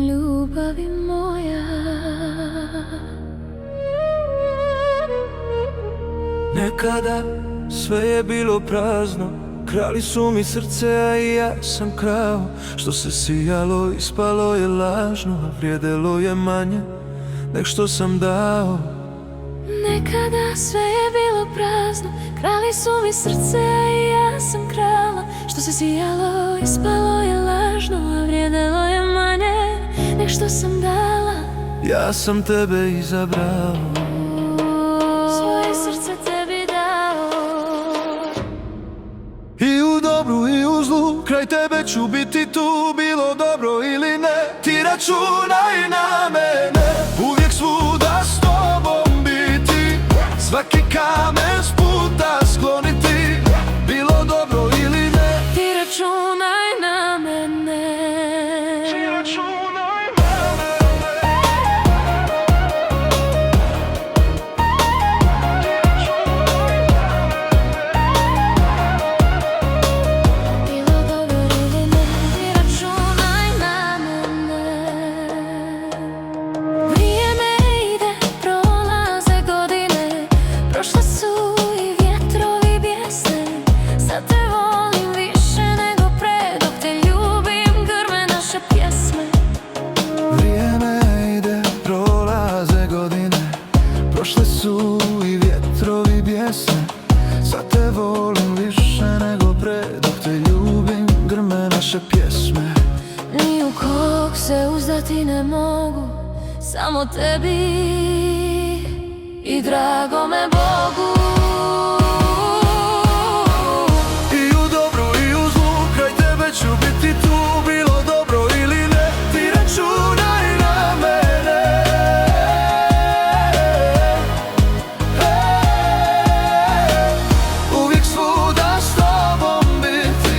Ljubavi moja, nekada sve je bilo prazno, krali su mi srce, a i ja sam krao. Što se sijalo, ispalo je lažno, a vrijedelo je manje nek što sam dao. nekada sve je bilo prazno, krali su mi srce, a i ja sam krala. Što se sijalo, ispalo je lažno, a vrijedelo je manje nek što sam dala. Ja sam tebe izabrao, svoje srce tebi dao. i u dobru i u zlu, kraj tebe ću biti tu. Bilo dobro ili ne, ti računaj na mene. Uvijek svuda s tobom biti, svaki kamen s puta skloniti. Bilo dobro ili ne, Ti računaj na mene. ti računaj na mene. Bilo dobro ili ne, ti računaj na mene. Vrijeme ide, prolaze godine, prošle su i vjetrovi bijesne. Sad te volim više nego pre, dok te ljubim grme naše pjesme. Vrijeme ide, prolaze godine, prošle su i vjetrovi bijesne. Sad te volim više nego pre, dok te ljubim grme naše pjesme. Ni u kog se uzdati ne mogu, samo tebi i dragome Bogu. I u dobru i u zlu, kraj tebe ću biti tu. Bilo dobro ili ne, ti računaj na mene. Uvijek svuda s tobom biti,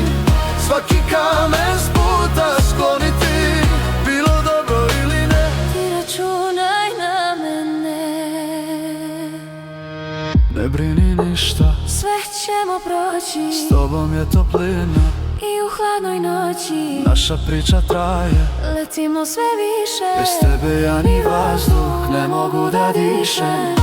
svaki kamen s puta skloniti. Bilo dobro ili ne, Ti računaj na mene. ne brini ništa, Sve ćemo proći s tobom je toplina. i u hladnoj noći Naša priča traje, letimo sve više. bez tebe ja ni vazduh ne mogu da dišem.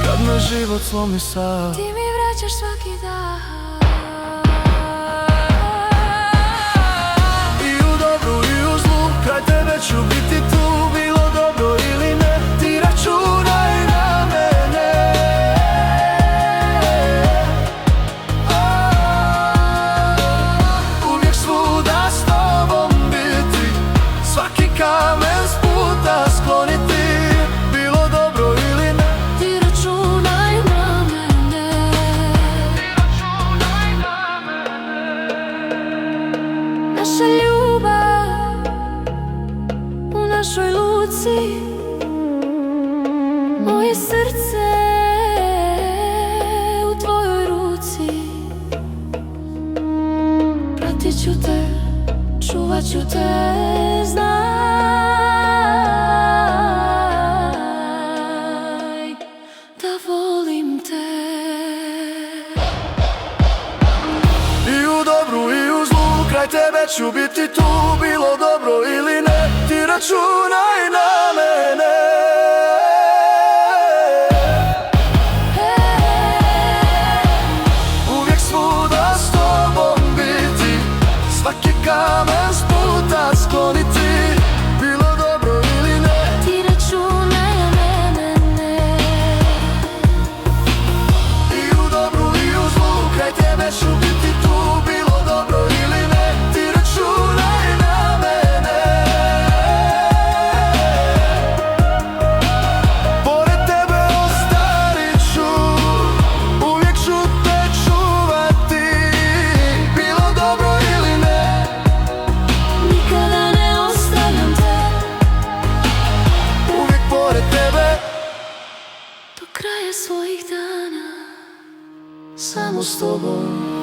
Kad me život slomi sav, Ti mi vraćaš svaki dan. i u dobru i u zlu, kraj tebe ću biti tu. Bilo dobro ili ne, ti računaj na mene. Uvijek svuda s tobom biti, svaki kamen s puta skloniti. Bilo dobro ili ne, Ti računaj na mene. Naša ljubav u našoj luci, moje srce u tvojoj ruci. Pratit ću te, čuvat ću te, znaj da volim te. i u dobru i u zlu, kraj tebe ću biti tu. Bilo dobro ili ne, ti računaj na mene. Uvijek svuda s tobom biti, svaki kamen s puta skloniti. Bilo dobro ili ne, Ti računaj na mene. i u dobru i u zlu, kraj tebe ću biti tu. Bilo dobro ili ne, ti računaj na mene. kraje svojih dana. Samo s tobom